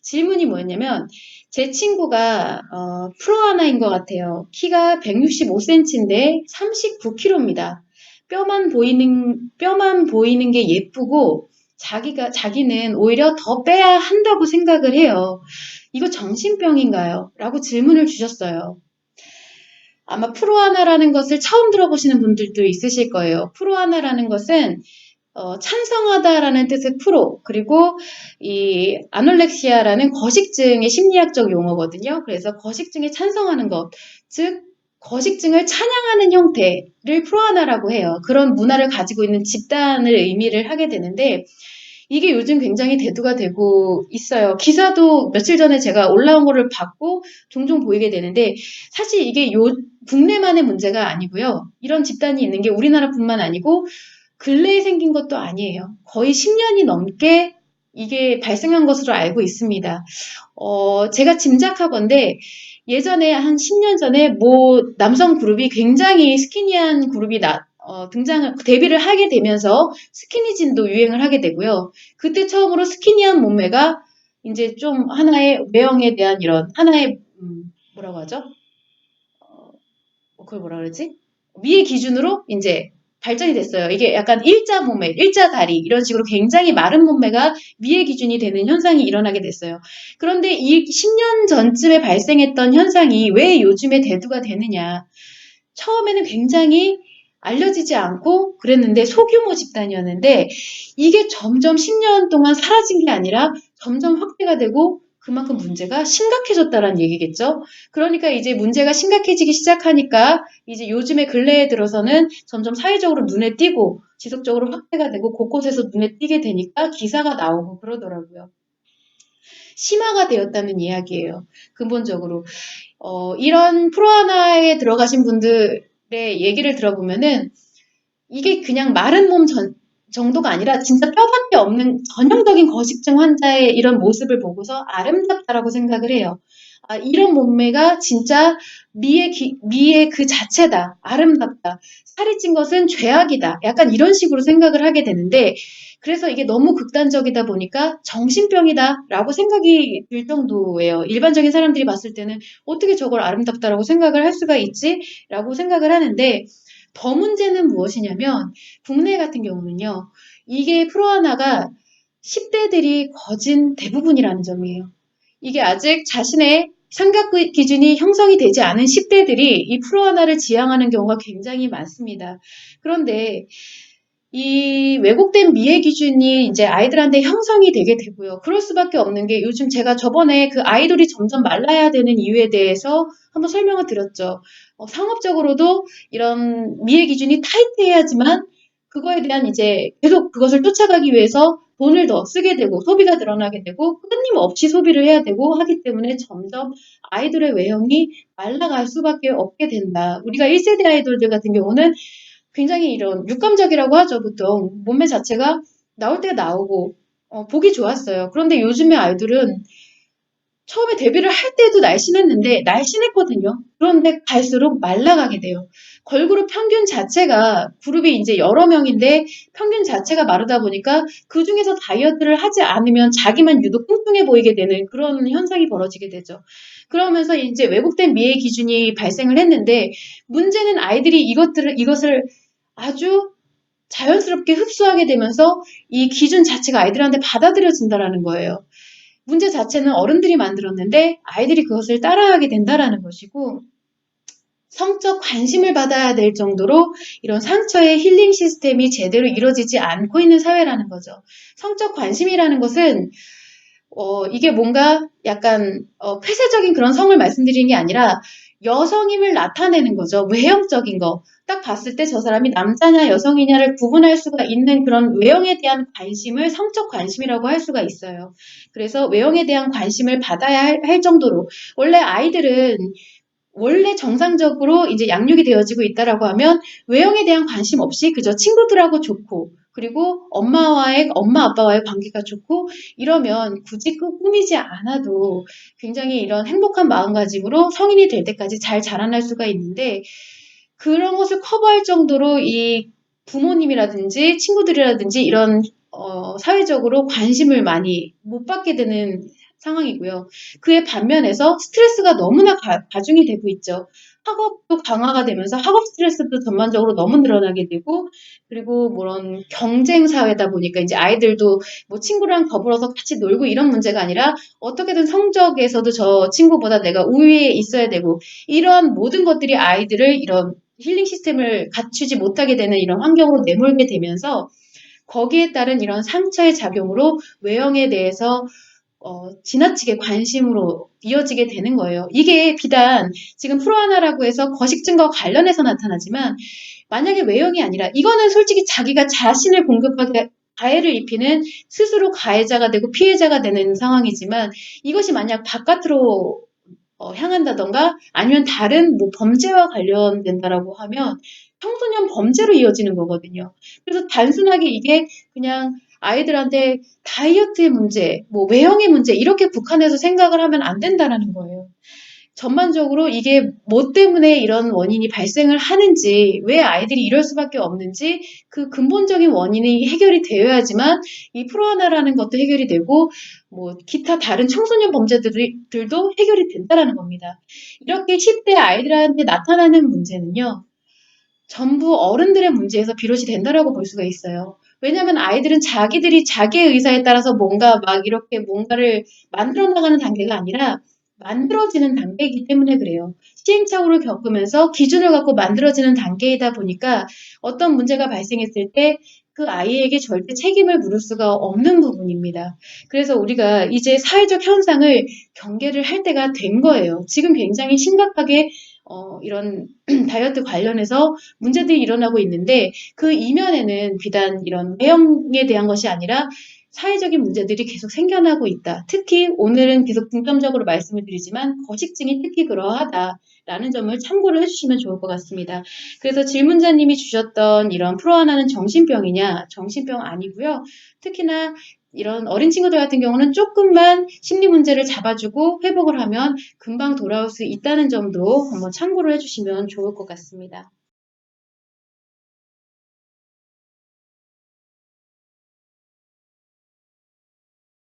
질문이 뭐였냐면, 제 친구가, 프로아나인 것 같아요. 키가 165cm인데 39kg입니다. 뼈만 보이는 게 예쁘고, 자기는 오히려 더 빼야 한다고 생각을 해요. 이거 정신병인가요? 라고 질문을 주셨어요. 아마 프로아나라는 것을 처음 들어보시는 분들도 있으실 거예요. 프로아나라는 것은 찬성하다라는 뜻의 프로, 그리고 이 아놀렉시아라는 거식증의 심리학적 용어거든요. 그래서 거식증에 찬성하는 것, 즉 거식증을 찬양하는 형태를 프로아나라고 해요. 그런 문화를 가지고 있는 집단을 의미를 하게 되는데, 이게 요즘 굉장히 대두가 되고 있어요. 기사도 며칠 전에 제가 올라온 거를 봤고 종종 보이게 되는데, 사실 이게 국내만의 문제가 아니고요. 이런 집단이 있는 게 우리나라뿐만 아니고 근래에 생긴 것도 아니에요. 거의 10년이 넘게 이게 발생한 것으로 알고 있습니다. 제가 짐작하건데, 예전에 한 10년 전에 남성 그룹이 굉장히 스키니한 그룹이 데뷔를 하게 되면서 스키니진도 유행을 하게 되고요. 그때 처음으로 스키니한 몸매가 이제 좀 하나의 외형에 대한 이런 하나의, 뭐라고 하죠? 그걸 뭐라 그러지? 미의 기준으로 이제 발전이 됐어요. 이게 약간 일자 몸매, 일자 다리 이런 식으로 굉장히 마른 몸매가 미의 기준이 되는 현상이 일어나게 됐어요. 그런데 이 10년 전쯤에 발생했던 현상이 왜 요즘에 대두가 되느냐? 처음에는 굉장히 알려지지 않고 그랬는데 소규모 집단이었는데, 이게 점점 10년 동안 사라진 게 아니라 점점 확대가 되고 그만큼 문제가 심각해졌다는 얘기겠죠. 그러니까 이제 문제가 심각해지기 시작하니까 이제 요즘에 근래에 들어서는 점점 사회적으로 눈에 띄고 지속적으로 확대가 되고 곳곳에서 눈에 띄게 되니까 기사가 나오고 그러더라고요. 심화가 되었다는 이야기예요. 근본적으로. 이런 프로하나에 들어가신 분들의 얘기를 들어보면은 이게 그냥 마른 몸 정도가 아니라 진짜 뼈밖에 없는 전형적인 거식증 환자의 이런 모습을 보고서 아름답다라고 생각을 해요. 아, 이런 몸매가 진짜 미의 그 자체다. 아름답다. 살이 찐 것은 죄악이다. 약간 이런 식으로 생각을 하게 되는데, 그래서 이게 너무 극단적이다 보니까 정신병이다라고 생각이 들 정도예요. 일반적인 사람들이 봤을 때는 어떻게 저걸 아름답다라고 생각을 할 수가 있지? 라고 생각을 하는데, 더 문제는 무엇이냐면, 국내 같은 경우는요, 이게 프로하나가 10대들이 거진 대부분이라는 점이에요. 이게 아직 자신의 삼각 기준이 형성이 되지 않은 10대들이 이 프로하나를 지향하는 경우가 굉장히 많습니다. 그런데 이 왜곡된 미의 기준이 이제 아이들한테 형성이 되게 되고요. 그럴 수밖에 없는 게, 요즘 제가 저번에 그 아이돌이 점점 말라야 되는 이유에 대해서 한번 설명을 드렸죠. 상업적으로도 이런 미의 기준이 타이트해야지만 그거에 대한 이제 계속 그것을 쫓아가기 위해서 돈을 더 쓰게 되고 소비가 늘어나게 되고 끊임없이 소비를 해야 되고 하기 때문에 점점 아이돌의 외형이 말라갈 수밖에 없게 된다. 우리가 1세대 아이돌들 같은 경우는 굉장히 이런 육감적이라고 하죠, 보통. 몸매 자체가 나올 때 나오고, 보기 좋았어요. 그런데 요즘의 아이돌은 처음에 데뷔를 할 때도 날씬했는데, 날씬했거든요. 그런데 갈수록 말라가게 돼요. 걸그룹 평균 자체가, 그룹이 이제 여러 명인데, 평균 자체가 마르다 보니까, 그 중에서 다이어트를 하지 않으면 자기만 유독 뚱뚱해 보이게 되는 그런 현상이 벌어지게 되죠. 그러면서 이제 왜곡된 미의 기준이 발생을 했는데, 문제는 아이들이 이것을 아주 자연스럽게 흡수하게 되면서 이 기준 자체가 아이들한테 받아들여진다라는 거예요. 문제 자체는 어른들이 만들었는데 아이들이 그것을 따라하게 된다라는 것이고, 성적 관심을 받아야 될 정도로 이런 상처의 힐링 시스템이 제대로 이루어지지 않고 있는 사회라는 거죠. 성적 관심이라는 것은 이게 뭔가 약간 폐쇄적인 그런 성을 말씀드리는 게 아니라 여성임을 나타내는 거죠. 외형적인 거. 딱 봤을 때 저 사람이 남자냐 여성이냐를 구분할 수가 있는 그런 외형에 대한 관심을 성적 관심이라고 할 수가 있어요. 그래서 외형에 대한 관심을 받아야 할 정도로, 원래 아이들은 원래 정상적으로 이제 양육이 되어지고 있다라고 하면 외형에 대한 관심 없이 그저 친구들하고 좋고, 그리고 엄마 아빠와의 관계가 좋고, 이러면 굳이 꾸미지 않아도 굉장히 이런 행복한 마음가짐으로 성인이 될 때까지 잘 자라날 수가 있는데, 그런 것을 커버할 정도로 이 부모님이라든지 친구들이라든지 이런 사회적으로 관심을 많이 못 받게 되는 상황이고요. 그의 반면에서 스트레스가 너무나 가중이 되고 있죠. 학업도 강화가 되면서 학업 스트레스도 전반적으로 너무 늘어나게 되고, 그리고 그런 경쟁 사회다 보니까 이제 아이들도 뭐 친구랑 더불어서 같이 놀고 이런 문제가 아니라 어떻게든 성적에서도 저 친구보다 내가 우위에 있어야 되고, 이런 모든 것들이 아이들을 이런 힐링 시스템을 갖추지 못하게 되는 이런 환경으로 내몰게 되면서 거기에 따른 이런 상처의 작용으로 외형에 대해서 지나치게 관심으로 이어지게 되는 거예요. 이게 비단 지금 프로하나라고 해서 거식증과 관련해서 나타나지만 만약에 외형이 아니라 이거는 솔직히 자기가 자신을 공격하게 가해를 입히는 스스로 가해자가 되고 피해자가 되는 상황이지만 이것이 만약 바깥으로 향한다던가 아니면 다른 뭐 범죄와 관련된다라고 하면 청소년 범죄로 이어지는 거거든요. 그래서 단순하게 이게 그냥 아이들한테 다이어트의 문제, 뭐 외형의 문제 이렇게 국한해서 생각을 하면 안 된다라는 거예요. 전반적으로 이게 뭐 때문에 이런 원인이 발생을 하는지, 왜 아이들이 이럴 수밖에 없는지 그 근본적인 원인이 해결이 되어야지만 이 프로하나라는 것도 해결이 되고 뭐 기타 다른 청소년 범죄들도 해결이 된다라는 겁니다. 이렇게 10대 아이들한테 나타나는 문제는요. 전부 어른들의 문제에서 비롯이 된다라고 볼 수가 있어요. 왜냐하면 아이들은 자기들이 자기의 의사에 따라서 뭔가 막 이렇게 뭔가를 만들어 나가는 단계가 아니라 만들어지는 단계이기 때문에 그래요. 시행착오를 겪으면서 기준을 갖고 만들어지는 단계이다 보니까 어떤 문제가 발생했을 때 그 아이에게 절대 책임을 물을 수가 없는 부분입니다. 그래서 우리가 이제 사회적 현상을 경계를 할 때가 된 거예요. 지금 굉장히 심각하게 이런 다이어트 관련해서 문제들이 일어나고 있는데 그 이면에는 비단 이런 외형에 대한 것이 아니라 사회적인 문제들이 계속 생겨나고 있다. 특히 오늘은 계속 중점적으로 말씀을 드리지만 거식증이 특히 그러하다라는 점을 참고를 해주시면 좋을 것 같습니다. 그래서 질문자님이 주셨던 이런 프로하나는 정신병이냐? 정신병 아니고요. 특히나 이런 어린 친구들 같은 경우는 조금만 심리 문제를 잡아주고 회복을 하면 금방 돌아올 수 있다는 점도 한번 참고를 해주시면 좋을 것 같습니다.